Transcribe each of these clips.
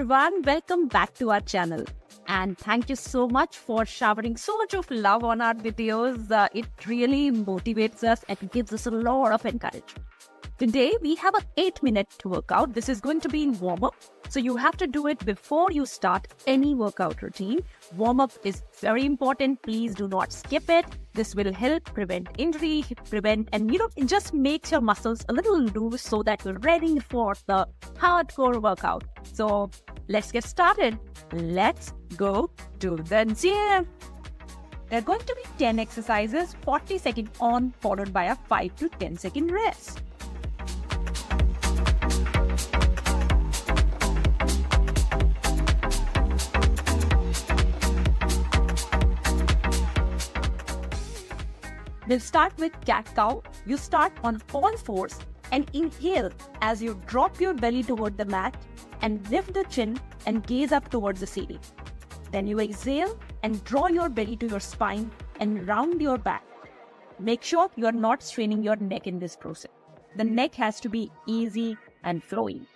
everyone, welcome back to our channel. And thank you so much for showering so much of love on our videos. It really motivates us and gives us a lot of encouragement. Today we have an 8-minute workout. This is going to be in warm-up. So you have to do it before you start any workout routine. Warm-up is very important. Please do not skip it. This will help prevent injury, it just makes your muscles a little loose so that you're ready for the hardcore workout. So let's get started. Let's go to the gym. There are going to be 10 exercises, 40 seconds on, followed by a 5 to 10 second rest. We'll start with cat-cow. You start on all fours and inhale as you drop your belly toward the mat and lift the chin and gaze up towards the ceiling. Then you exhale and draw your belly to your spine and round your back. Make sure you are not straining your neck in this process. The neck has to be easy and flowing.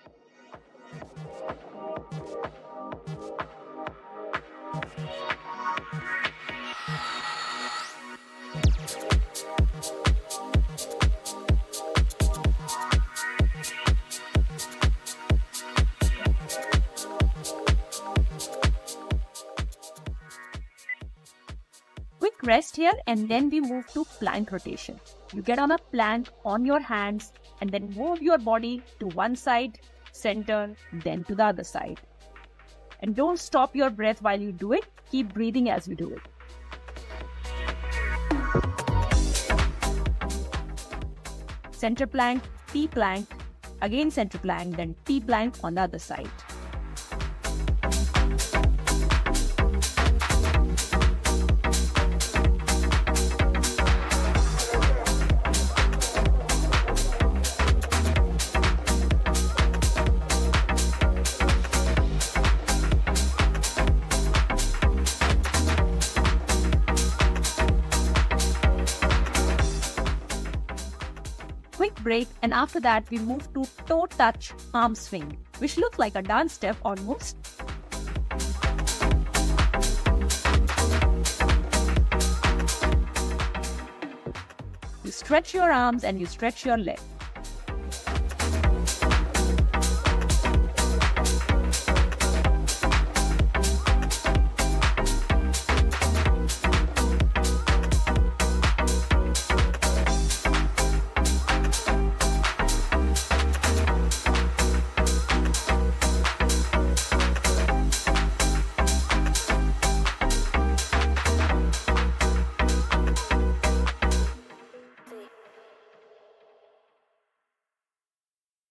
Rest here and then we move to plank rotation. You get on a plank on your hands and then move your body to one side, center, then to the other side. And don't stop your breath while you do it. Keep breathing as you do it. Center plank, T plank, again center plank, then T plank on the other side. Quick break, and after that we move to toe touch arm swing, which looks like a dance step almost. You stretch your arms and you stretch your legs.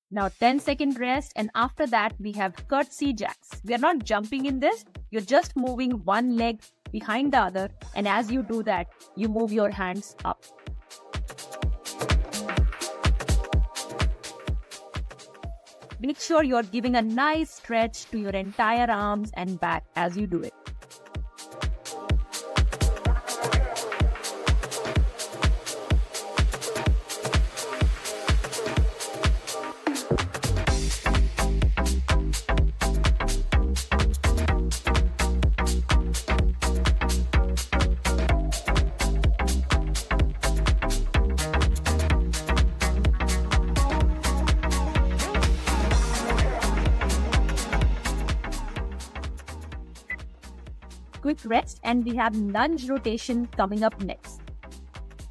Now 10-second rest, and after that we have curtsy jacks. We are not jumping in this, you're just moving one leg behind the other, and as you do that, you move your hands up. Make sure you're giving a nice stretch to your entire arms and back as you do it. Quick rest, and we have lunge rotation coming up next.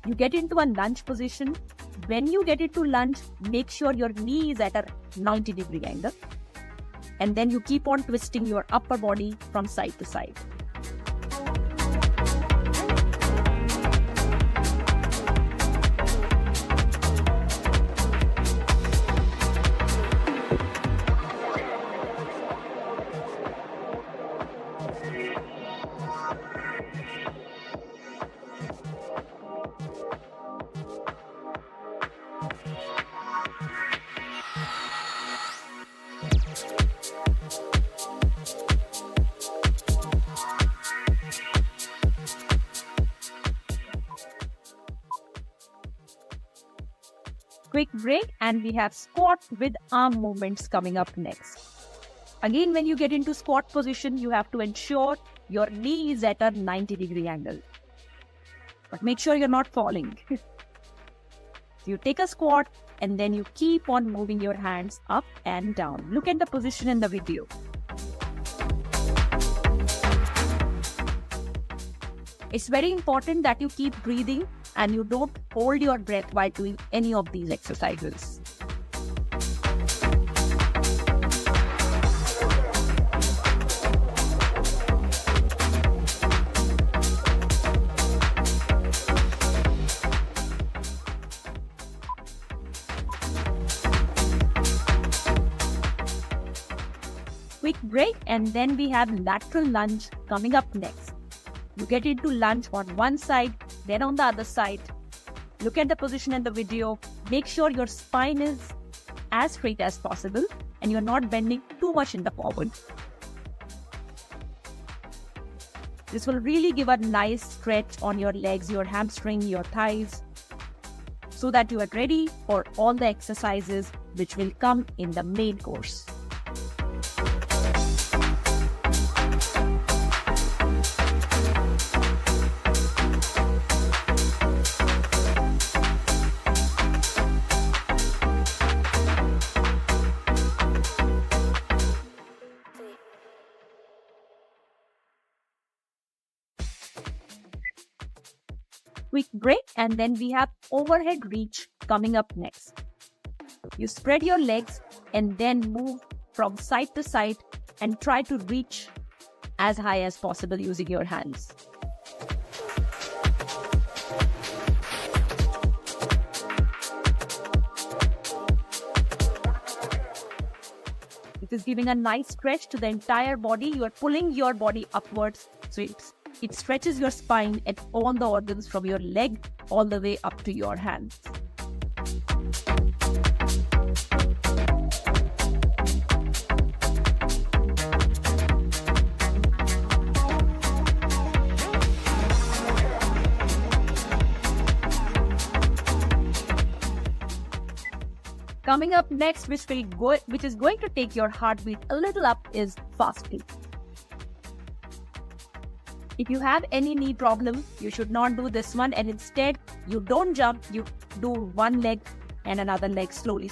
You get into a lunge position. When you get into lunge, make sure your knee is at a 90-degree angle, and then you keep on twisting your upper body from side to side. quick break and we have squat with arm movements coming up next. Again, when you get into squat position, you have to ensure your knee is at a 90-degree angle. But make sure you're not falling. So you take a squat and then you keep on moving your hands up and down. Look at the position in the video. It's very important that you keep breathing and you don't hold your breath while doing any of these exercises. Quick break, and then we have lateral lunge coming up next. You get into lunge on one side, then on the other side. Look at the position in the video. Make sure your spine is as straight as possible and you're not bending too much in the forward. This will really give a nice stretch on your legs, your hamstring, your thighs, so that you are ready for all the exercises which will come in the main course. Quick break, and then we have overhead reach coming up next. You spread your legs and then move from side to side and try to reach as high as possible using your hands. It is giving a nice stretch to the entire body. You are pulling your body upwards, so it stretches your spine and all the organs from your leg all the way up to your hands. Coming up next, which is going to take your heartbeat a little up, is fasting. If you have any knee problem, you should not do this one, and instead you don't jump, you do one leg and another leg slowly.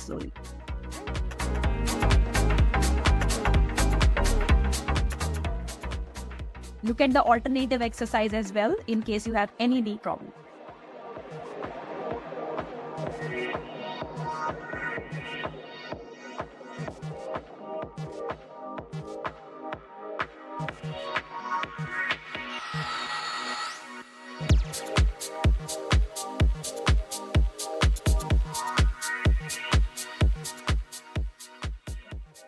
Look at the alternative exercise as well in case you have any knee problem.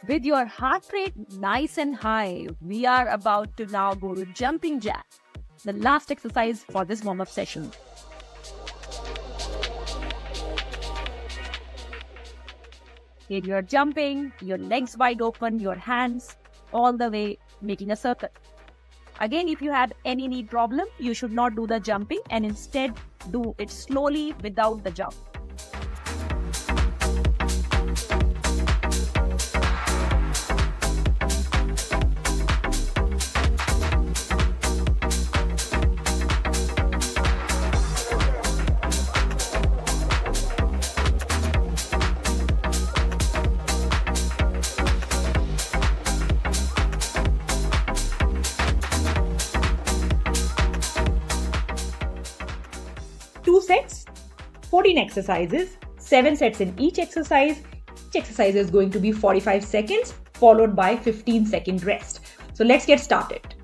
With your heart rate nice and high, we are about to now go to jumping jack, the last exercise for this warm-up session. Here you are jumping, your legs wide open, your hands all the way making a circle. Again, if you have any knee problem, you should not do the jumping and instead do it slowly without the jump. Two sets, 14 exercises, 7 sets in each exercise. Each exercise is going to be 45 seconds followed by 15-second rest. So let's get started.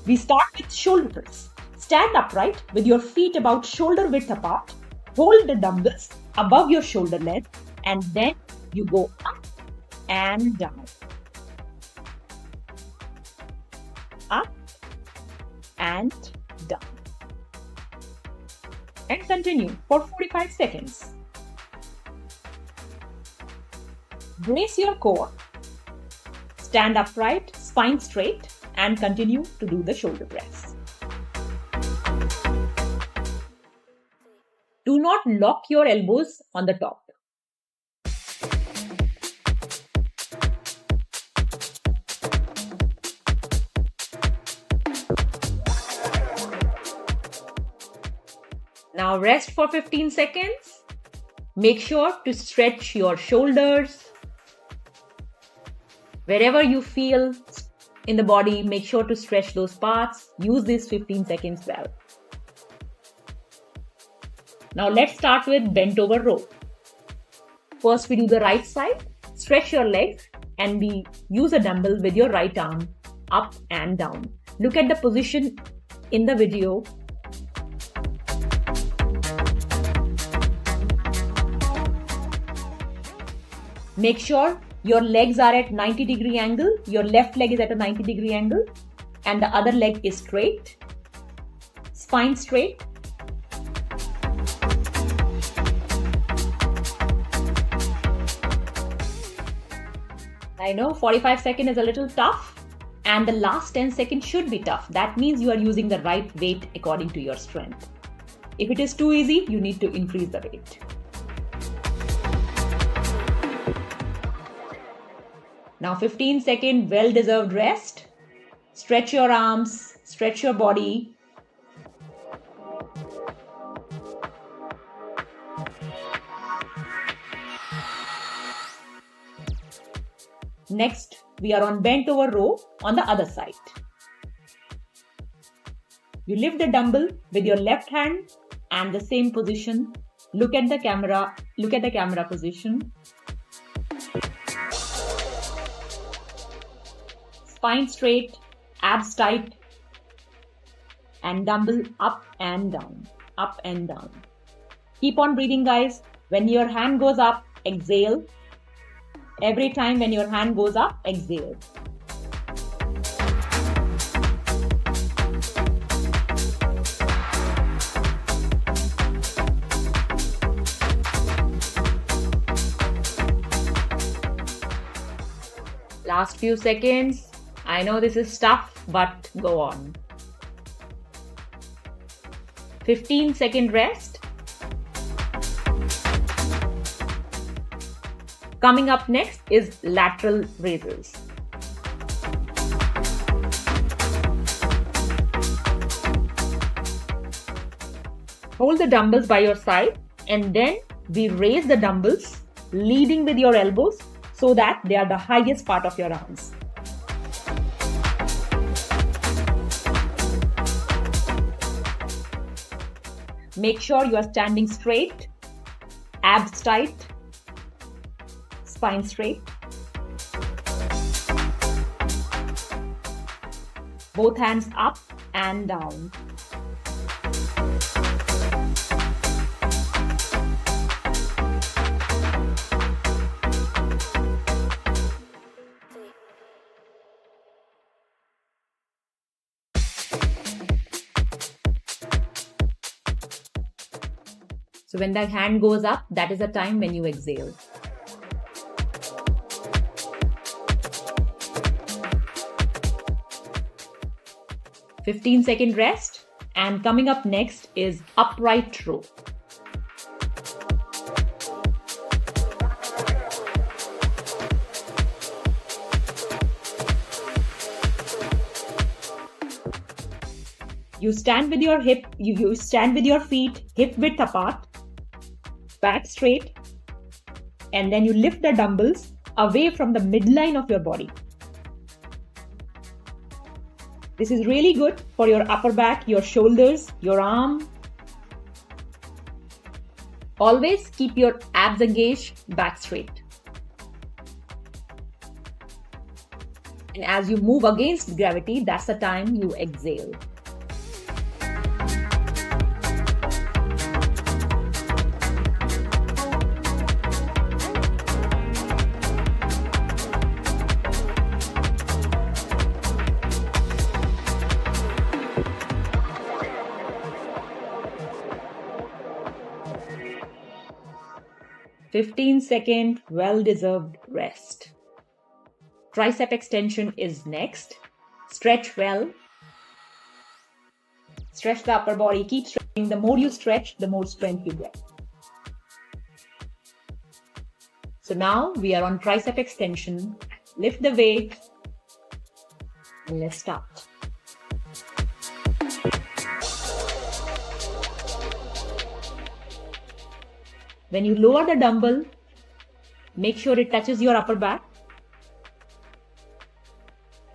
We start with shoulder press. Stand upright with your feet about shoulder width apart. Hold the dumbbells above your shoulder length and then you go up and down. Up and down. And continue for 45 seconds. Brace your core. Stand upright, spine straight, and continue to do the shoulder press. Do not lock your elbows on the top. Now rest for 15 seconds. Make sure to stretch your shoulders. Wherever you feel in the body, make sure to stretch those parts. Use these 15 seconds well. Now let's start with bent over row. First we do the right side. Stretch your legs and we use a dumbbell with your right arm up and down. Look at the position in the video. Make sure your legs are at 90-degree angle. Your left leg is at a 90-degree angle and the other leg is straight. Spine straight. I know 45 seconds is a little tough and the last 10 seconds should be tough. That means you are using the right weight according to your strength. If it is too easy, you need to increase the weight. Now 15 second well-deserved rest. Stretch your arms, stretch your body. Next, we are on bent over row on the other side. You lift the dumbbell with your left hand and the same position. Look at the camera position. Spine straight, abs tight, and dumbbell up and down, up and down. Keep on breathing, guys. When your hand goes up, exhale. Every time when your hand goes up, exhale. Last few seconds. I know this is tough, but go on. 15-second rest. Coming up next is lateral raises. Hold the dumbbells by your side and then we raise the dumbbells leading with your elbows so that they are the highest part of your arms. Make sure you are standing straight, abs tight, spine straight. Both hands up and down. So when that hand goes up, that is the time when you exhale. "15-second rest, and coming up next is upright row. You stand with your feet hip width apart, back straight, and then you lift the dumbbells away from the midline of your body. This is really good for your upper back, your shoulders, your arm. Always keep your abs engaged, back straight. And as you move against gravity, that's the time you exhale. "15-second well-deserved rest. Tricep extension is next. Stretch well. Stretch the upper body. Keep stretching. The more you stretch, the more strength you get. So now we are on tricep extension. Lift the weight. And let's start. When you lower the dumbbell, make sure it touches your upper back.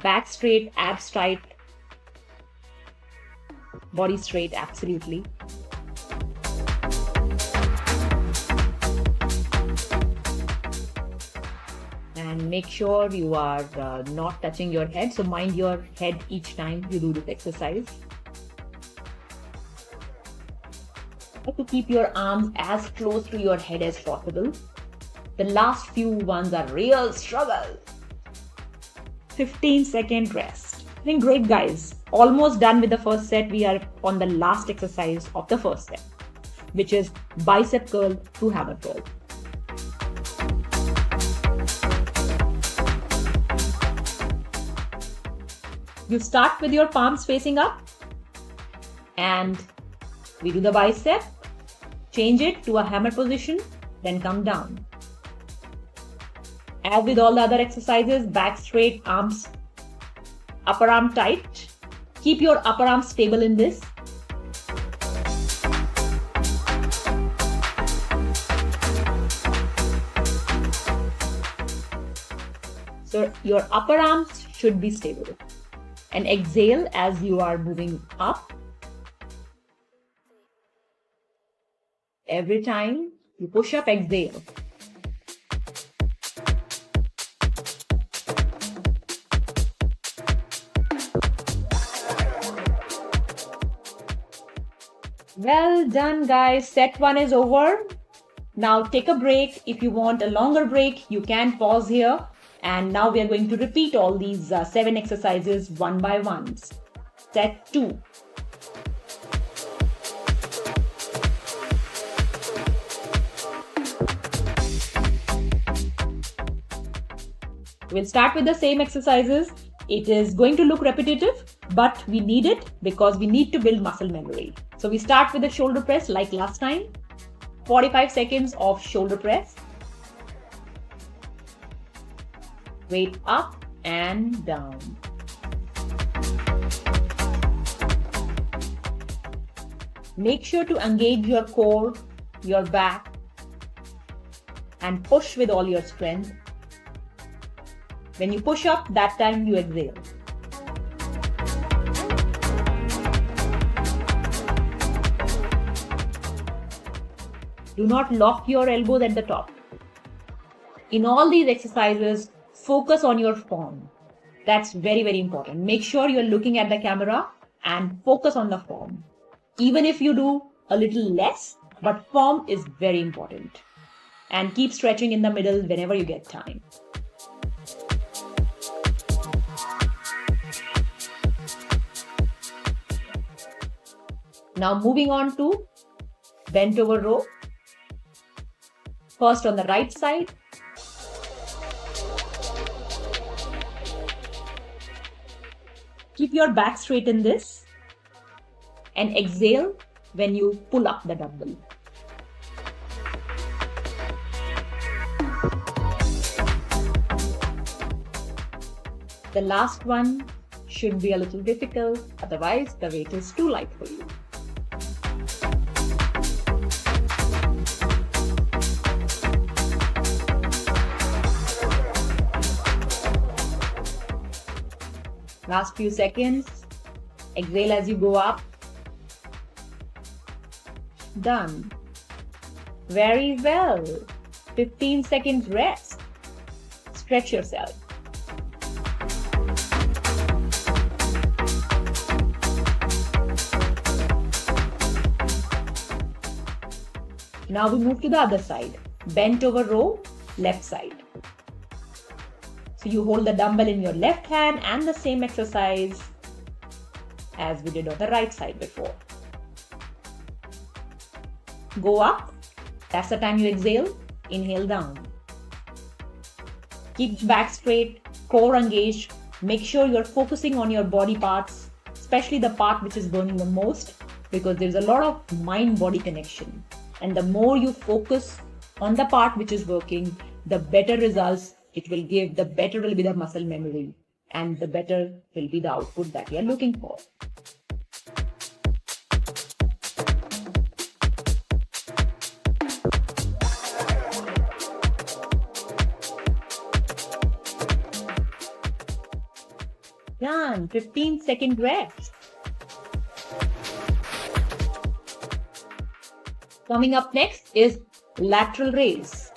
Back straight, abs tight, body straight, absolutely. And make sure you are not touching your head. So mind your head each time you do this exercise. Try to keep your arms as close to your head as possible. The last few ones are real struggle. 15-second rest. I think great, guys. Almost done with the first set. We are on the last exercise of the first set, which is bicep curl to hammer curl. You start with your palms facing up and we do the bicep, change it to a hammer position, then come down. As with all the other exercises, back straight, arms, upper arm tight. Keep your upper arm stable in this. So your upper arms should be stable. And exhale as you are moving up. Every time you push up, exhale. Well done, guys. Set 1 is over. Now take a break. If you want a longer break, you can pause here. And now we are going to repeat all these 7 exercises one by one. Set 2. We'll start with the same exercises. It is going to look repetitive, but we need it because we need to build muscle memory. So we start with the shoulder press like last time. 45 seconds of shoulder press. Weight up and down. Make sure to engage your core, your back, and push with all your strength. When you push up, that time you exhale. Do not lock your elbows at the top. In all these exercises, focus on your form. That's very, very important. Make sure you're looking at the camera and focus on the form. Even if you do a little less, but form is very important. And keep stretching in the middle whenever you get time. Now moving on to bent over row. First on the right side. Keep your back straight in this and exhale when you pull up the dumbbell. The last one should be a little difficult, otherwise the weight is too light for you. Last few seconds. Exhale as you go up. Done. Very well. 15 seconds rest. Stretch yourself. Now we move to the other side. Bent over row, left side. So you hold the dumbbell in your left hand and the same exercise as we did on the right side before. Go up. That's the time you exhale. Inhale down. Keep back straight, core engaged. Make sure you're focusing on your body parts, especially the part which is burning the most, because there's a lot of mind-body connection. And the more you focus on the part which is working, the better results it will give, the better will be the muscle memory, and the better will be the output that you are looking for. done. 15-second rest. Coming up next is lateral raise.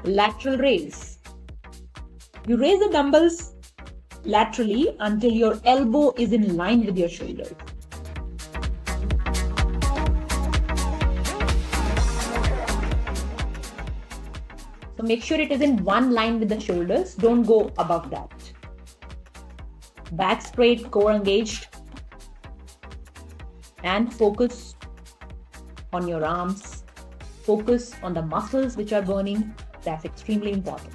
Lateral raise. You raise the dumbbells laterally until your elbow is in line with your shoulders. So make sure it is in one line with the shoulders. Don't go above that. Back straight, core engaged. And focus on your arms. Focus on the muscles which are burning. That's extremely important.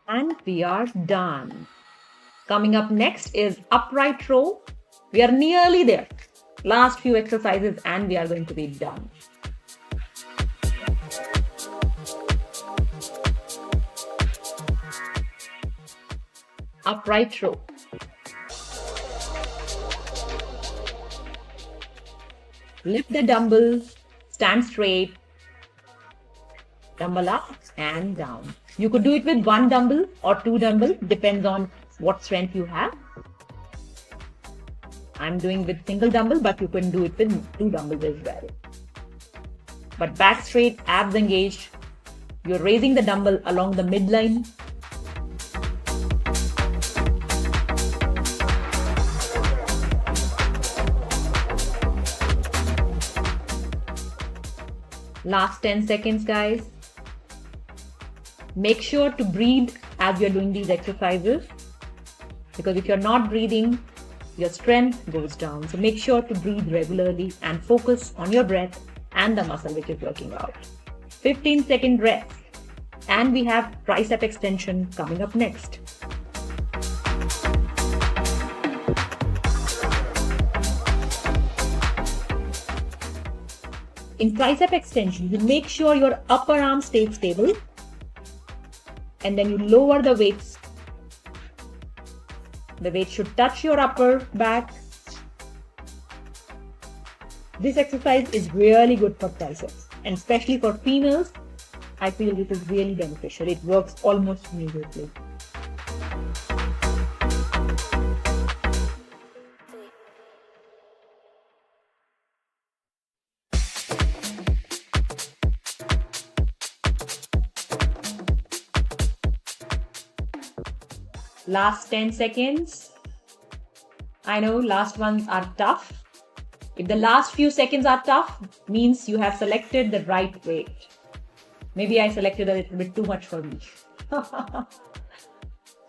And we are done. Coming up next is upright row. We are nearly there. Last few exercises and we are going to be done. Upright row. Lift the dumbbells, stand straight, dumbbell up and down. You could do it with one dumbbell or two dumbbells, depends on what strength you have. I'm doing with single dumbbell, but you can do it with two dumbbells as well. But back straight, abs engaged. You're raising the dumbbell along the midline. Last 10 seconds, guys. Make sure to breathe as you're doing these exercises, because if you're not breathing, your strength goes down. So make sure to breathe regularly and focus on your breath and the muscle which is working out. 15-second rest. And we have tricep extension coming up next. In tricep extension, you make sure your upper arm stays stable and then you lower the weights. The weight should touch your upper back. This exercise is really good for triceps, and especially for females, I feel it is really beneficial. It works almost immediately. Last 10 seconds. I know last ones are tough. If the last few seconds are tough, means you have selected the right weight. Maybe I selected a little bit too much for me.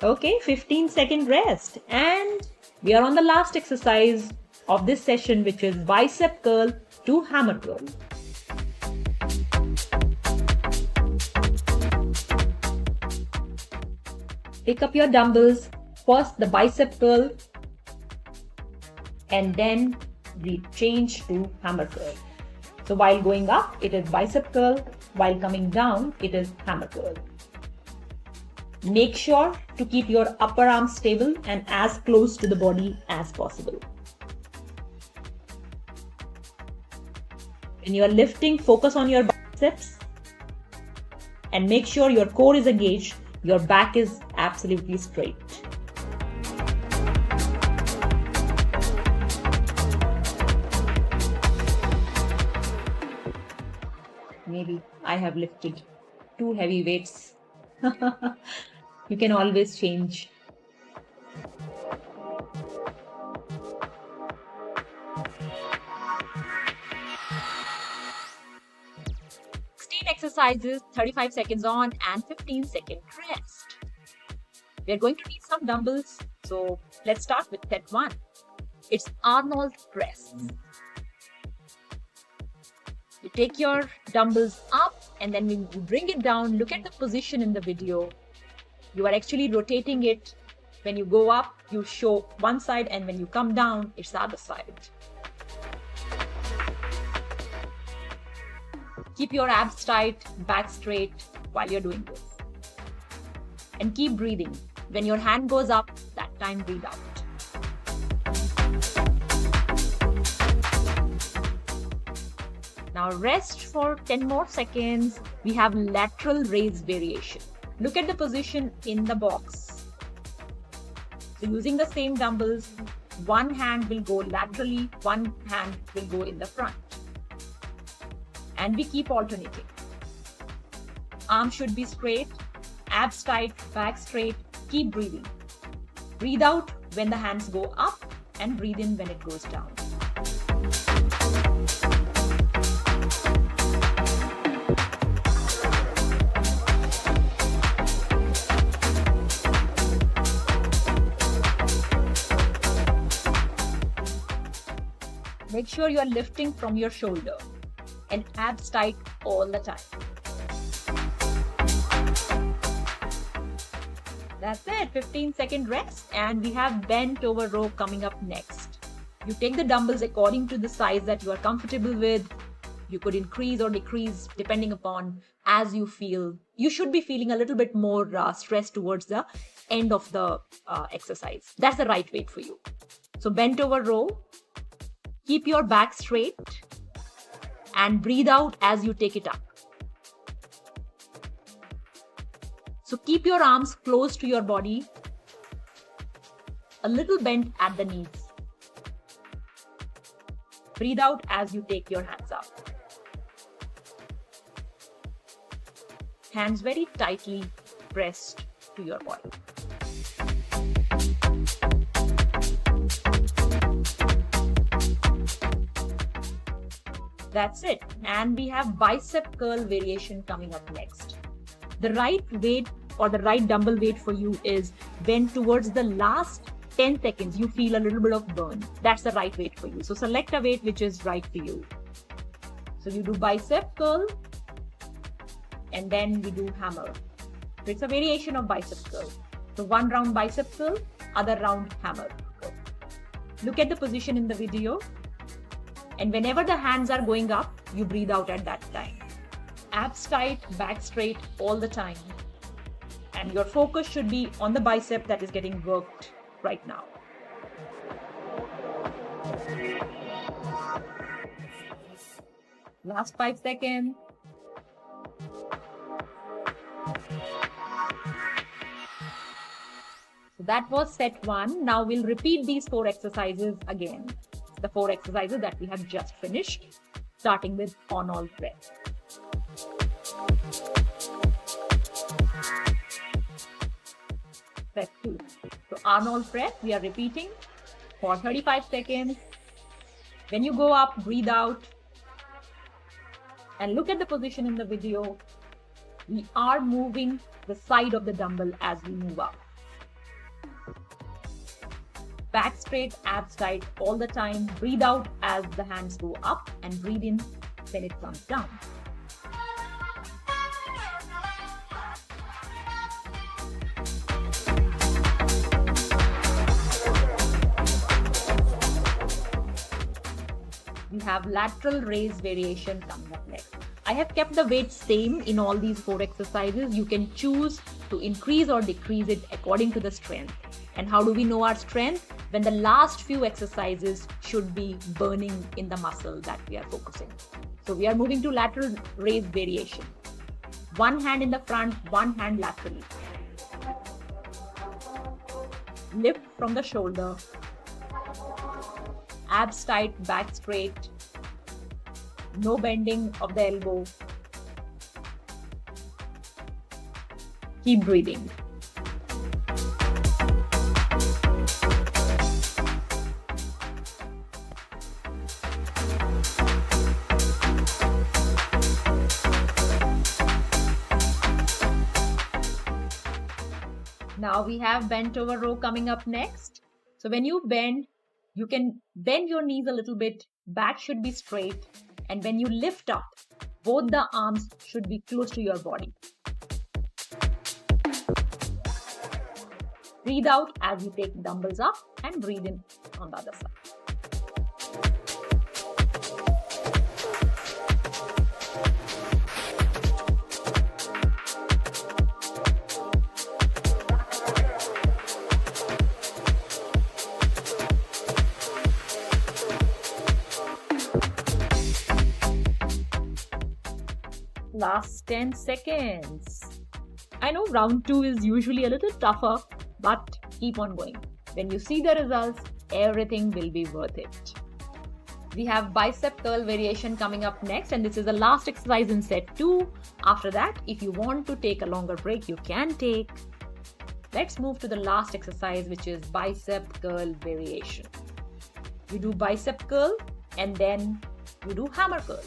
Okay, 15-second rest. And we are on the last exercise of this session, which is bicep curl to hammer curl. Pick up your dumbbells, first the bicep curl, and then we change to hammer curl. So while going up, it is bicep curl. While coming down, it is hammer curl. Make sure to keep your upper arm stable and as close to the body as possible. When you are lifting, focus on your biceps and make sure your core is engaged. Your back is absolutely straight. Maybe I have lifted too heavy weights. You can always change. Exercises, 35 seconds on and 15-second rest. We are going to need some dumbbells. So let's start with set 1. It's Arnold press. You take your dumbbells up and then when you bring it down, look at the position in the video. You are actually rotating it When you go up, you show one side, and when you come down, it's the other side. Keep your abs tight, back straight while you're doing this. And keep breathing. When your hand goes up, that time breathe out. Now rest for 10 more seconds. We have lateral raise variation. Look at the position in the box. So using the same dumbbells, one hand will go laterally, one hand will go in the front. And we keep alternating. Arms should be straight, abs tight, back straight. Keep breathing. Breathe out when the hands go up and breathe in when it goes down. Make sure you are lifting from your shoulder and abs tight all the time. That's it, 15-second rest, and we have bent over row coming up next. You take the dumbbells according to the size that you are comfortable with. You could increase or decrease depending upon as you feel. You should be feeling a little bit more stress towards the end of the exercise. That's the right weight for you. So bent over row. Keep your back straight and breathe out as you take it up. So keep your arms close to your body, a little bent at the knees. Breathe out as you take your hands up. Hands very tightly pressed to your body. That's it. And we have bicep curl variation coming up next. The right weight or the right dumbbell weight for you is when towards the last 10 seconds you feel a little bit of burn. That's the right weight for you. So select a weight which is right for you. So you do bicep curl and then we do hammer. So it's a variation of bicep curl. So one round bicep curl, other round hammer curl. Look at the position in the video. And whenever the hands are going up, you breathe out at that time. Abs tight, back straight all the time. And your focus should be on the bicep that is getting worked right now. Last 5 seconds. So that was set 1. Now we'll repeat these 4 exercises again. The 4 exercises that we have just finished, starting with on-all press. Press 2. So on-all press, we are repeating for 35 seconds. When you go up, breathe out. And look at the position in the video. We are moving the side of the dumbbell as we move up. Back straight, abs tight all the time. Breathe out as the hands go up and breathe in when it comes down. We have lateral raise variation coming up next. I have kept the weight same in all these 4 exercises. You can choose to increase or decrease it according to the strength. And how do we know our strength? When the last few exercises should be burning in the muscle that we are focusing. So we are moving to lateral raise variation. One hand in the front, one hand laterally. Lift from the shoulder. Abs tight, back straight. No bending of the elbow. Keep breathing. Now we have bent over row coming up next. So when you bend, you can bend your knees a little bit, back should be straight. And when you lift up, both the arms should be close to your body. Breathe out as you take dumbbells up and breathe in on the other side. Last 10 seconds. I know round 2 is usually a little tougher, but keep on going. When you see the results, everything will be worth it. We have bicep curl variation coming up next, and this is the last exercise in set 2. After that, if you want to take a longer break, you can take. Let's move to the last exercise, which is bicep curl variation. You do bicep curl and then you do hammer curl.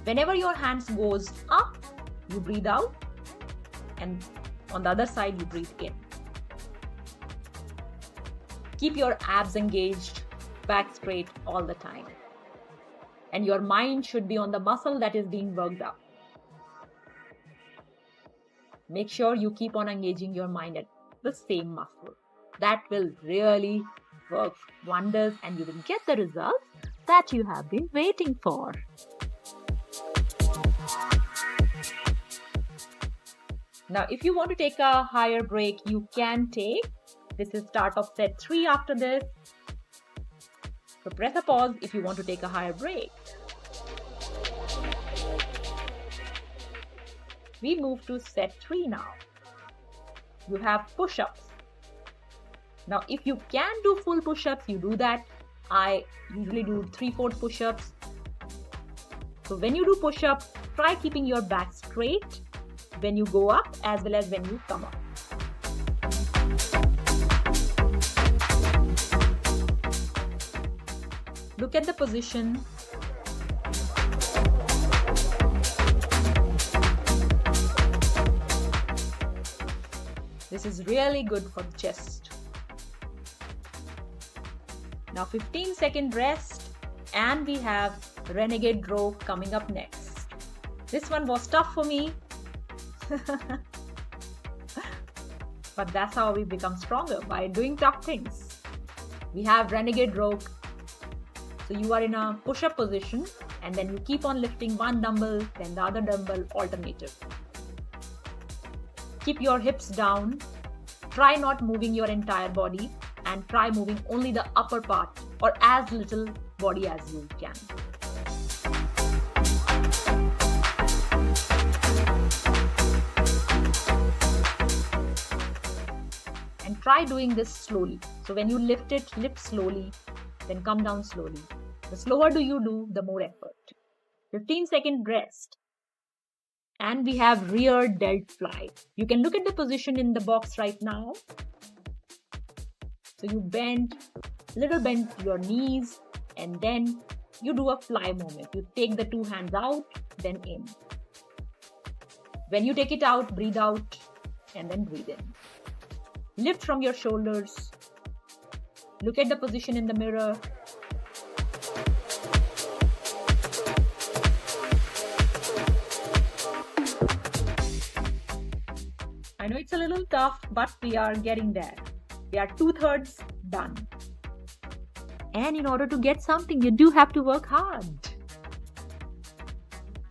Whenever your hands goes up, you breathe out, and on the other side, you breathe in. Keep your abs engaged, back straight all the time. And your mind should be on the muscle that is being worked up. Make sure you keep on engaging your mind at the same muscle. That will really work wonders, and you will get the results that you have been waiting for. Now, if you want to take a higher break, you can take. This is start of set 3 after this. So press a pause if you want to take a higher break. We move to set 3 now. You have push-ups. Now, if you can do full push-ups, you do that. I usually do 3/4 push-ups. So when you do push-ups, try keeping your back straight when you go up as well as when you come up. Look at the position. This is really good for the chest. Now 15-second rest, and we have renegade row coming up next. This one was tough for me. But that's how we become stronger, by doing tough things. We have renegade row. So you are in a push-up position, and then you keep on lifting one dumbbell, then the other dumbbell, alternative. Keep your hips down. Try not moving your entire body, and try moving only the upper part or as little body as you can. And try doing this slowly. So when you lift it, lift slowly, then come down slowly. The slower do you do, the more effort. 15-second rest. And we have rear delt fly. You can look at the position in the box right now. So you bend your knees, and then you do a fly movement. You take the 2 hands out, then in. When you take it out, breathe out, and then breathe in. Lift from your shoulders. Look at the position in the mirror. I know it's a little tough, but we are getting there. We are 2/3 done. And in order to get something, you do have to work hard.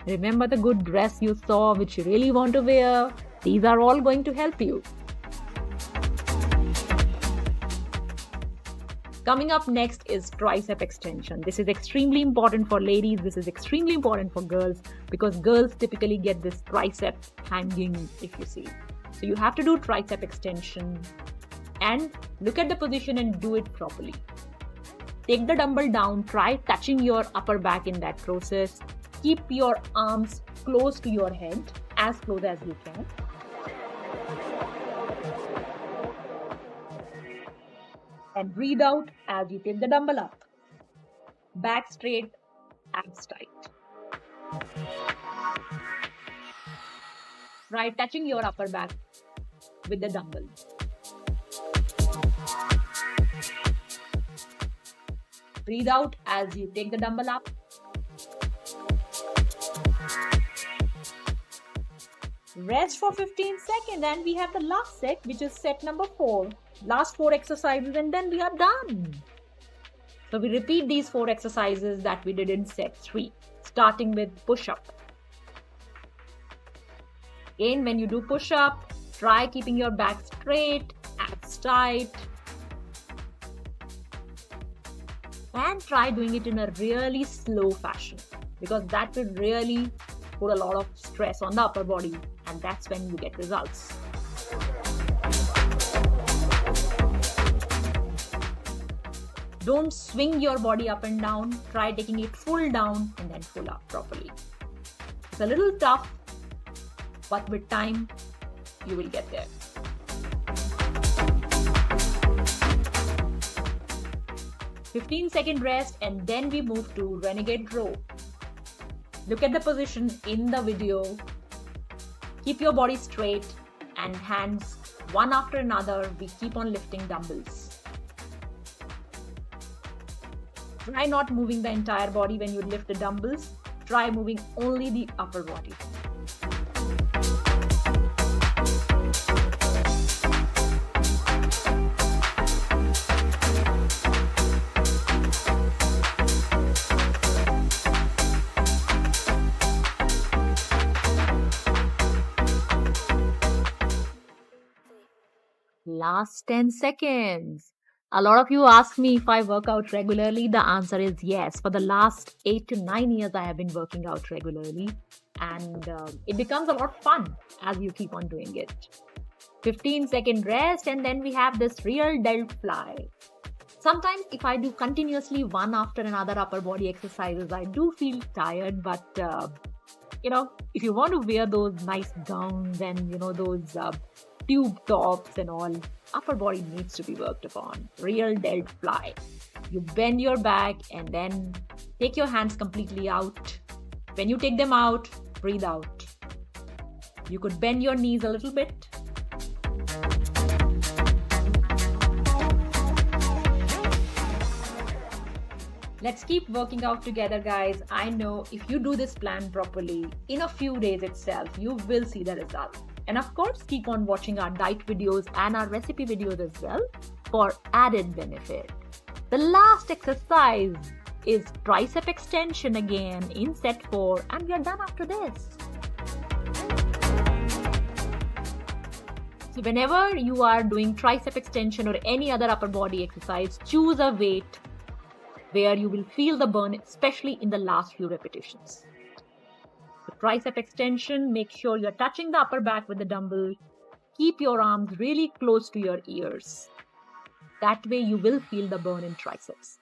Remember the good dress you saw, which you really want to wear. These are all going to help you. Coming up next is tricep extension. This is extremely important for ladies. This is extremely important for girls, because girls typically get this tricep hanging, if you see. So you have to do tricep extension, and look at the position and do it properly. Take the dumbbell down, try touching your upper back in that process. Keep your arms close to your head, as close as you can. And breathe out as you take the dumbbell up. Back straight, abs tight. Try touching your upper back with the dumbbell. Breathe out as you take the dumbbell up. Rest for 15 seconds and we have the last set, which is set number 4. Last 4 exercises and then we are done. So we repeat these 4 exercises that we did in set 3, starting with push-up. Again, when you do push-up, try keeping your back straight, abs tight. And try doing it in a really slow fashion, because that will really put a lot of stress on the upper body, and that's when you get results. Don't swing your body up and down. Try taking it full down and then full up properly. It's a little tough, but with time, you will get there. "15-second rest and then we move to renegade row. Look at the position in the video. Keep your body straight and hands one after another. We keep on lifting dumbbells. Try not moving the entire body when you lift the dumbbells. Try moving only the upper body. Last 10 seconds. A lot of you ask me if I work out regularly. The answer is yes. For the last 8 to 9 years, I have been working out regularly. And it becomes a lot of fun as you keep on doing it. 15-second rest and then we have this real delt fly. Sometimes if I do continuously one after another upper body exercises, I do feel tired. But, if you want to wear those nice gowns and, those tube tops and all, upper body needs to be worked upon. Real delt fly. You bend your back and then take your hands completely out. When you take them out, breathe out. You could bend your knees a little bit. Let's keep working out together, guys. I know if you do this plan properly, in a few days itself, you will see the result. And of course, keep on watching our diet videos and our recipe videos as well for added benefit. The last exercise is tricep extension again in set 4, and we are done after this. So whenever you are doing tricep extension or any other upper body exercise, choose a weight where you will feel the burn, especially in the last few repetitions. The tricep extension, make sure you're touching the upper back with the dumbbell. Keep your arms really close to your ears. That way you will feel the burn in triceps.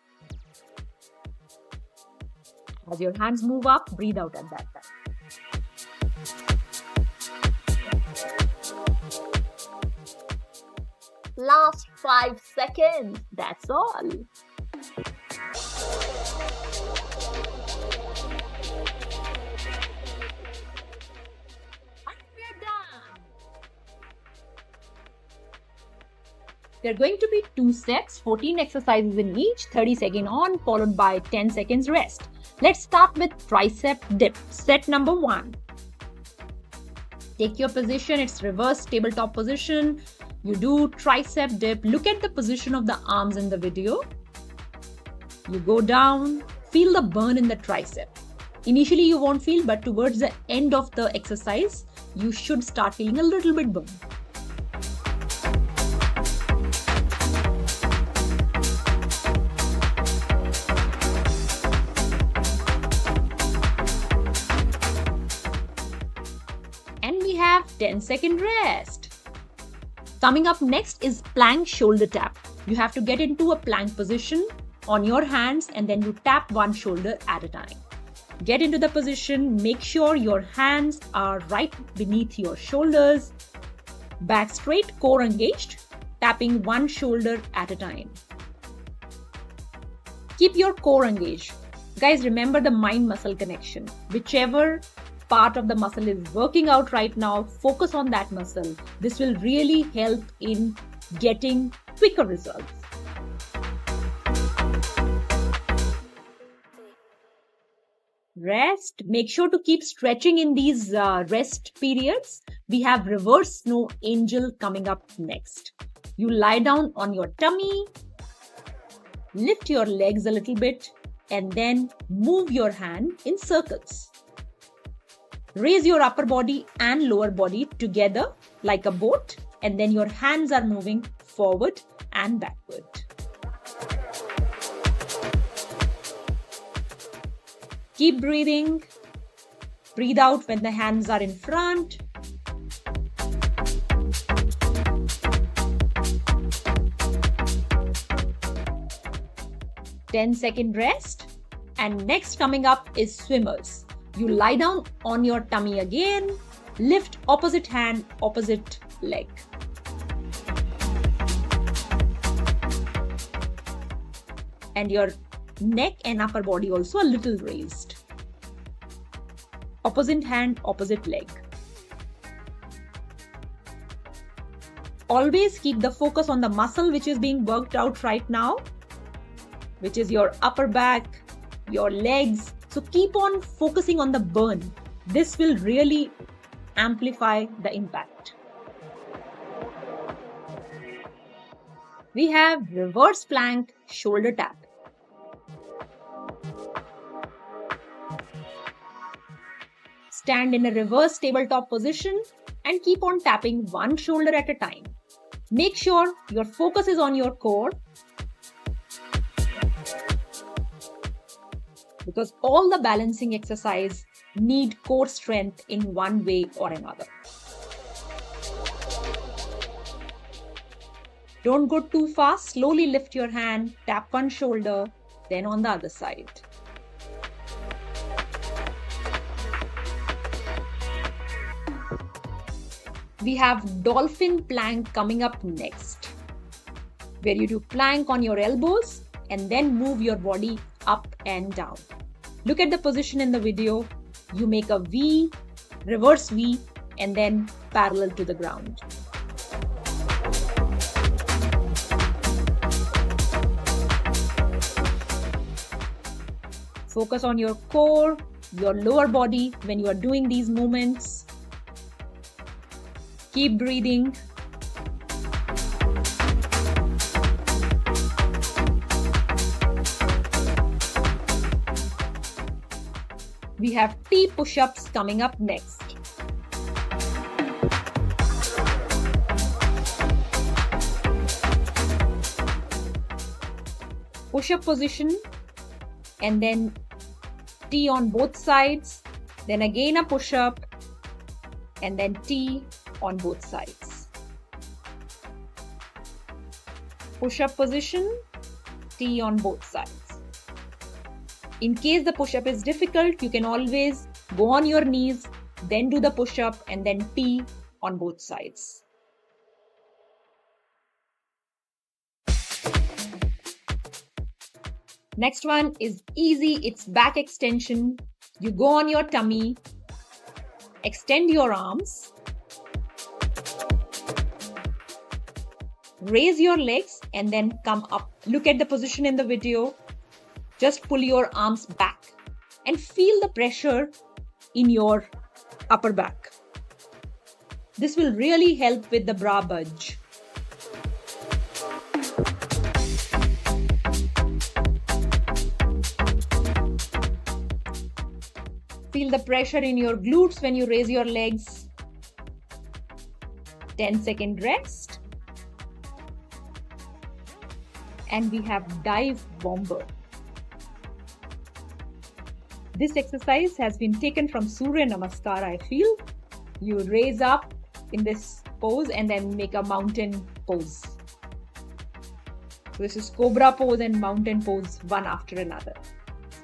As your hands move up, breathe out at that time. Last 5 seconds. That's all. There are going to be 2 sets, 14 exercises in each, 30 seconds on, followed by 10 seconds rest. Let's start with tricep dip, set number 1. Take your position, it's reverse tabletop position. You do tricep dip. Look at the position of the arms in the video. You go down, feel the burn in the tricep. Initially you won't feel, but towards the end of the exercise, you should start feeling a little bit burn. And we have 10-second rest. Coming up next is plank shoulder tap. You have to get into a plank position on your hands and then you tap one shoulder at a time. Get into the position, make sure your hands are right beneath your shoulders. Back straight, core engaged, tapping one shoulder at a time. Keep your core engaged. Guys, remember the mind-muscle connection. Whichever part of the muscle is working out right now, focus on that muscle. This will really help in getting quicker results. Rest. Make sure to keep stretching in these rest periods. We have reverse snow angel coming up next. You lie down on your tummy, lift your legs a little bit, and then move your hand in circles. Raise your upper body and lower body together like a boat, and then your hands are moving forward and backward. Keep breathing. Breathe out when the hands are in front. Ten-second rest. And next coming up is swimmers. You lie down on your tummy again. Lift opposite hand, opposite leg. And your neck and upper body also a little raised. Opposite hand, opposite leg. Always keep the focus on the muscle which is being worked out right now, which is your upper back, your legs. So keep on focusing on the burn. This will really amplify the impact. We have reverse plank shoulder tap. Stand in a reverse tabletop position and keep on tapping one shoulder at a time. Make sure your focus is on your core, because all the balancing exercise need core strength in one way or another. Don't go too fast. Slowly lift your hand, tap one shoulder, then on the other side. We have dolphin plank coming up next, where you do plank on your elbows and then move your body up and down. Look at the position in the video. You make a V, reverse V, and then parallel to the ground. Focus on your core, your lower body when you are doing these movements. Keep breathing. We have T push-ups coming up next. Push-up position, and then T on both sides, then again a push-up, and then T on both sides. Push-up position, T on both sides. In case the push-up is difficult, you can always go on your knees, then do the push-up, and then T on both sides. Next one is easy. It's back extension. You go on your tummy, extend your arms, raise your legs, and then come up. Look at the position in the video. Just pull your arms back and feel the pressure in your upper back. This will really help with the bra bulge. Feel the pressure in your glutes when you raise your legs. 10-second rest. And we have dive bomber. This exercise has been taken from Surya Namaskar, I feel. You raise up in this pose and then make a mountain pose. So this is cobra pose and mountain pose, one after another.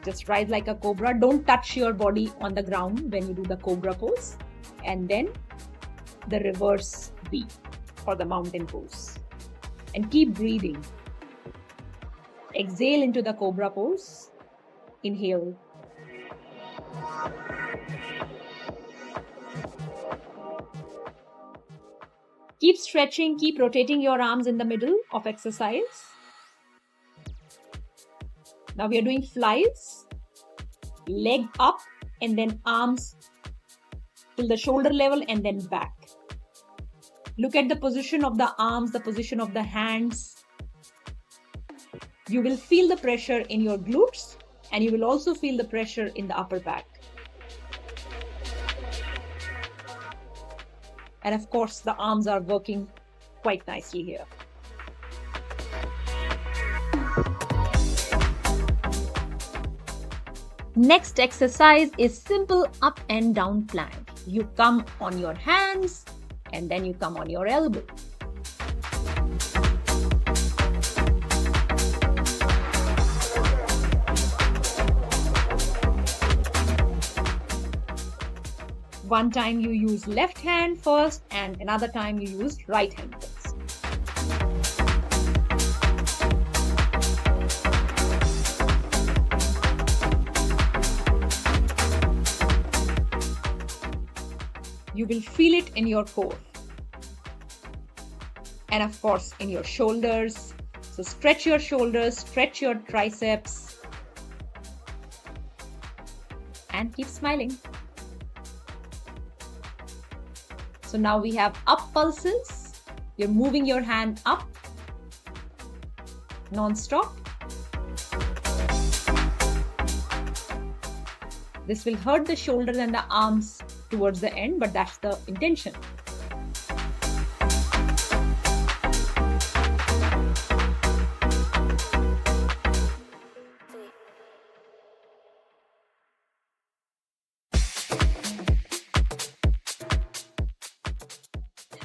Just rise like a cobra. Don't touch your body on the ground when you do the cobra pose. And then the reverse V for the mountain pose. And keep breathing. Exhale into the cobra pose. Inhale. Keep stretching, keep rotating your arms in the middle of exercise. Now we are doing flies. Leg up and then arms till the shoulder level and then back. Look at the position of the arms, the position of the hands. You will feel the pressure in your glutes and you will also feel the pressure in the upper back. And of course, the arms are working quite nicely here. Next exercise is simple up and down plank. You come on your hands and then you come on your elbow. One time you use left hand first and another time you use right hand first. You will feel it in your core and of course in your shoulders. So stretch your shoulders, stretch your triceps and keep smiling. So now we have up pulses. You're moving your hand up non-stop. This will hurt the shoulders and the arms towards the end, but that's the intention.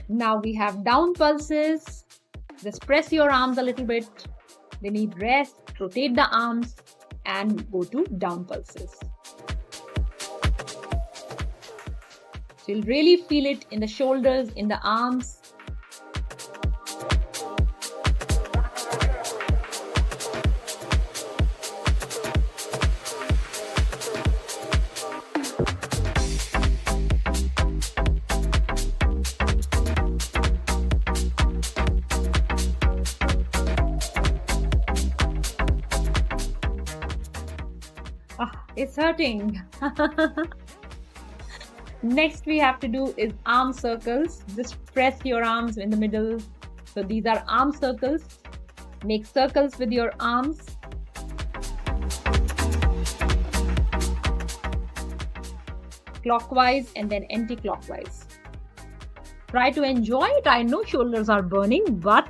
Now we have down pulses. Just press your arms a little bit. They need rest. Rotate the arms and go to down pulses. So you'll really feel it in the shoulders, in the arms. It's hurting. Next we have to do is arm circles. Just press your arms in the middle. So these are arm circles. Make circles with your arms. Clockwise and then anti-clockwise. Try to enjoy it. I know shoulders are burning, but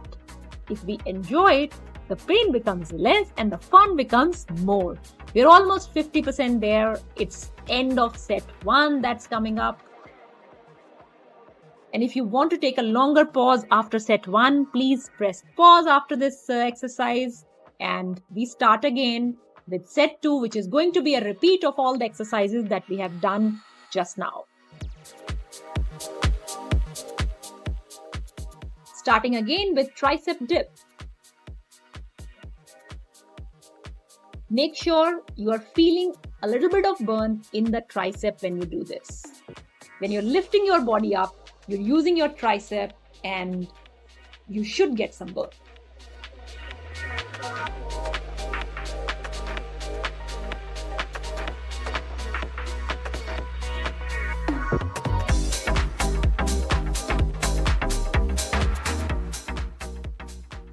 if we enjoy it, the pain becomes less and the fun becomes more. We're almost 50% there. It's end of set 1 that's coming up. And if you want to take a longer pause after set 1, please press pause after this exercise. And we start again with set 2, which is going to be a repeat of all the exercises that we have done just now. Starting again with tricep dip. Make sure you are feeling a little bit of burn in the tricep when you do this. When you're lifting your body up, you're using your tricep and you should get some burn.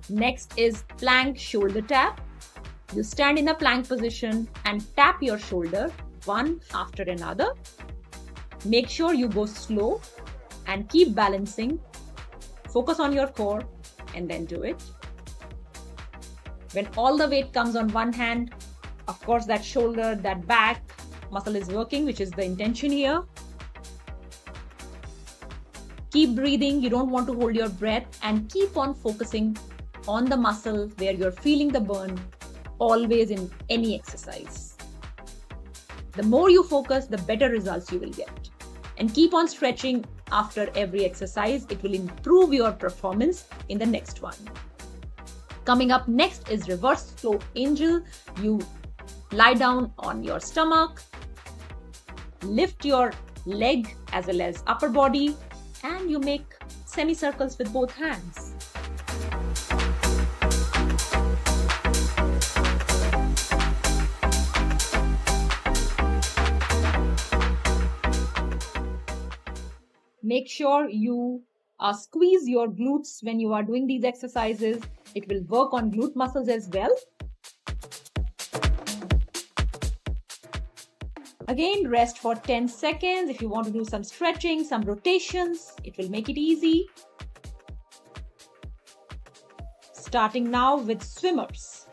Next is plank shoulder tap. You stand in a plank position and tap your shoulder one after another. Make sure you go slow and keep balancing. Focus on your core and then do it. When all the weight comes on one hand, of course that shoulder, that back muscle is working, which is the intention here. Keep breathing. You don't want to hold your breath and keep on focusing on the muscle where you're feeling the burn. Always in any exercise. The more you focus, the better results you will get. And keep on stretching after every exercise. It will improve your performance in the next one. Coming up next is reverse slow angel. You lie down on your stomach, lift your leg as well as upper body, and you make semicircles with both hands. Make sure you Squeeze your glutes when you are doing these exercises. It will work on glute muscles as well. Again, rest for 10 seconds. If you want to do some stretching, some rotations, it will make it easy. Starting now with swimmers.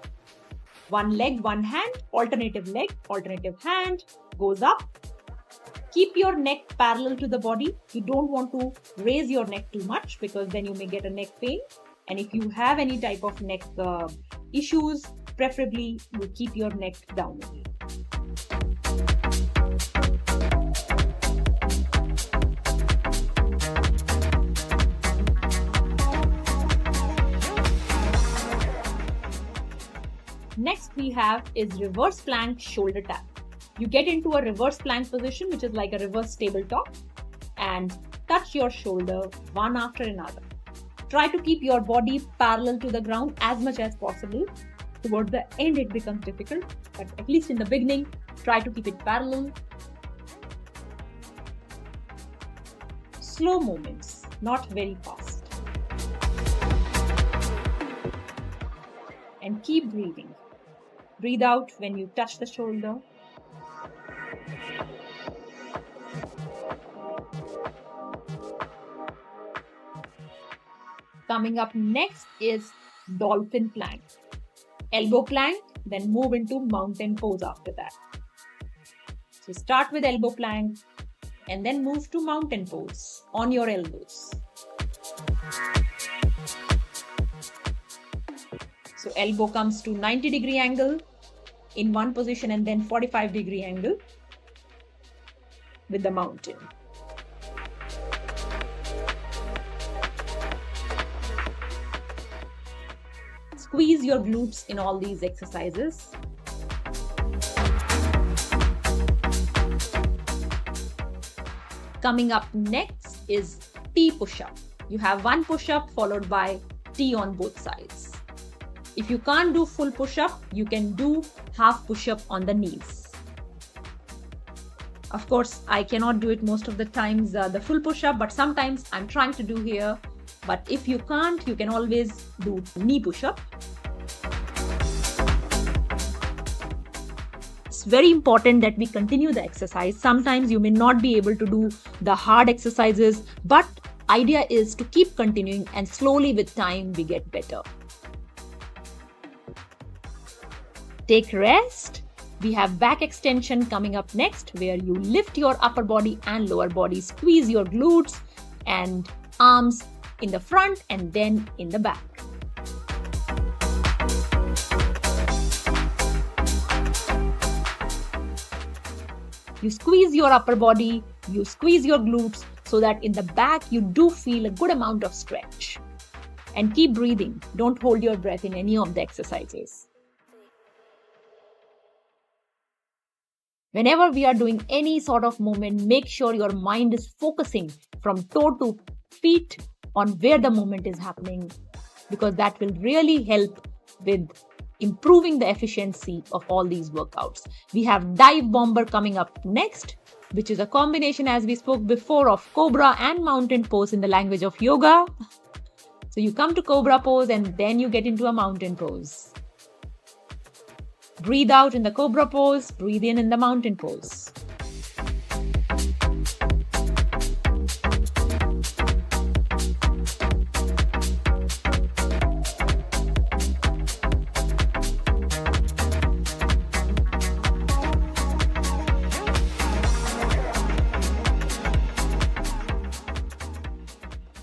One leg, one hand, alternative leg, alternative hand, goes up. Keep your neck parallel to the body. You don't want to raise your neck too much because then you may get a neck pain. And if you have any type of neck issues, preferably you keep your neck down. Next we have is reverse plank shoulder tap. You get into a reverse plank position, which is like a reverse tabletop, and touch your shoulder one after another. Try to keep your body parallel to the ground as much as possible. Towards the end it becomes difficult, but at least in the beginning, try to keep it parallel. Slow movements, not very fast. And keep breathing. Breathe out when you touch the shoulder. Coming up next is dolphin plank. Elbow plank, then move into mountain pose after that. So start with elbow plank and then move to mountain pose on your elbows. So elbow comes to 90-degree angle in one position and then 45-degree angle with the mountain. Squeeze your glutes in all these exercises. Coming up next is T push-up. You have one push-up followed by T on both sides. If you can't do full push-up, you can do half push-up on the knees. Of course, I cannot do it most of the times, the full push-up, but sometimes I'm trying to do here. But if you can't, you can always do knee push-up. It's very important that we continue the exercise. Sometimes you may not be able to do the hard exercises, but idea is to keep continuing and slowly with time we get better. Take rest. We have back extension coming up next, where you lift your upper body and lower body, squeeze your glutes and arms in the front and then in the back. You squeeze your upper body, you squeeze your glutes so that in the back you do feel a good amount of stretch. And keep breathing. Don't hold your breath in any of the exercises. Whenever we are doing any sort of movement, make sure your mind is focusing from toe to feet on where the movement is happening, because that will really help with improving the efficiency of all these workouts. We have dive bomber coming up next, which is a combination, as we spoke before, of cobra and mountain pose in the language of yoga. So you come to cobra pose and then you get into a mountain pose. Breathe out in the cobra pose, breathe in the mountain pose.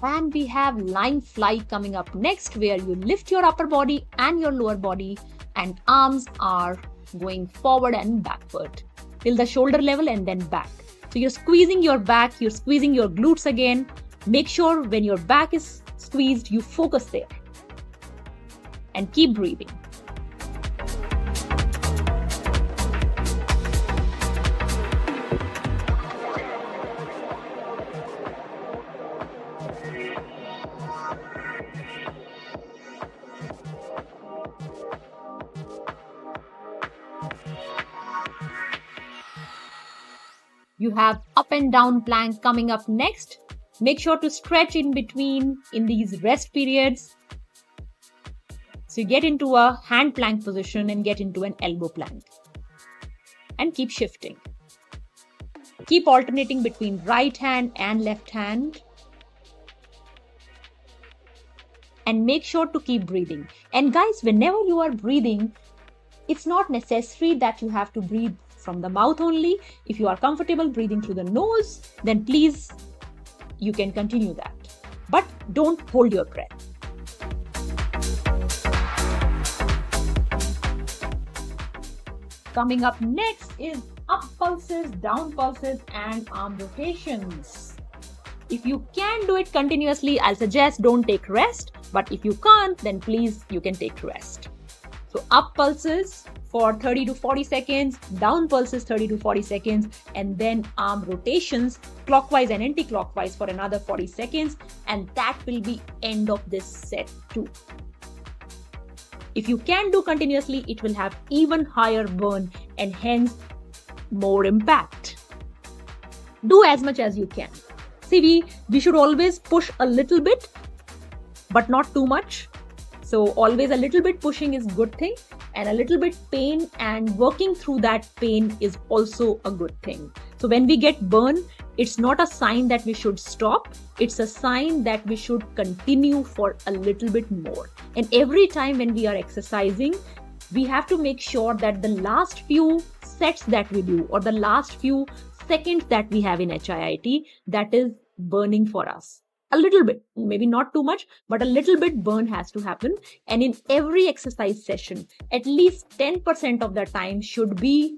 And we have line fly coming up next, where you lift your upper body and your lower body and arms are going forward and backward till the shoulder level and then back. So you're squeezing your back, you're squeezing your glutes again. Make sure when your back is squeezed, you focus there. And keep breathing. You have up and down plank coming up next, Make sure to stretch in between in these rest periods. So you get into a hand plank position and get into an elbow plank. And keep shifting. Keep alternating between right hand and left hand. And make sure to keep breathing. And guys, whenever you are breathing, it's not necessary that you have to breathe from the mouth only. If you are comfortable breathing through the nose, then please, you can continue that. But don't hold your breath. Coming up next is up pulses, down pulses, and arm rotations. If you can do it continuously, I'll suggest don't take rest. But if you can't, then please, you can take rest. So up pulses for 30 to 40 seconds, down pulses 30 to 40 seconds, and then arm rotations clockwise and anti-clockwise for another 40 seconds. And that will be end of this set too. If you can do continuously, it will have even higher burn and hence more impact. Do as much as you can. See, we should always push a little bit, but not too much. So always a little bit pushing is a good thing, and a little bit pain and working through that pain is also a good thing. So when we get burn, it's not a sign that we should stop. It's a sign that we should continue for a little bit more. And every time when we are exercising, we have to make sure that the last few sets that we do or the last few seconds that we have in HIIT, that is burning for us. A little bit, maybe not too much, but a little bit burn has to happen. And in every exercise session, at least 10% of the time should be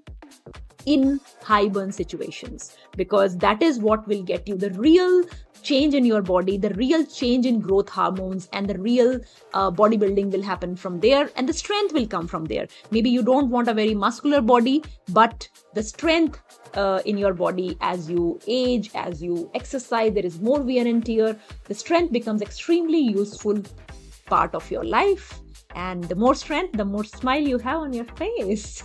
in high burn situations, because that is what will get you the real change in your body, the real change in growth hormones, and the real bodybuilding will happen from there, and the strength will come from there. Maybe you don't want a very muscular body, but the strength in your body as you age, as you exercise, there is more wear and tear. The strength becomes extremely useful part of your life, and the more strength, the more smile you have on your face.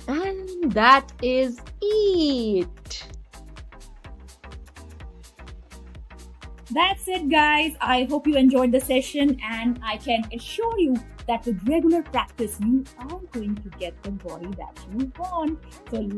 And that is it. That's it, guys. I hope you enjoyed the session, and I can assure you that with regular practice, you are going to get the body that you want. So let's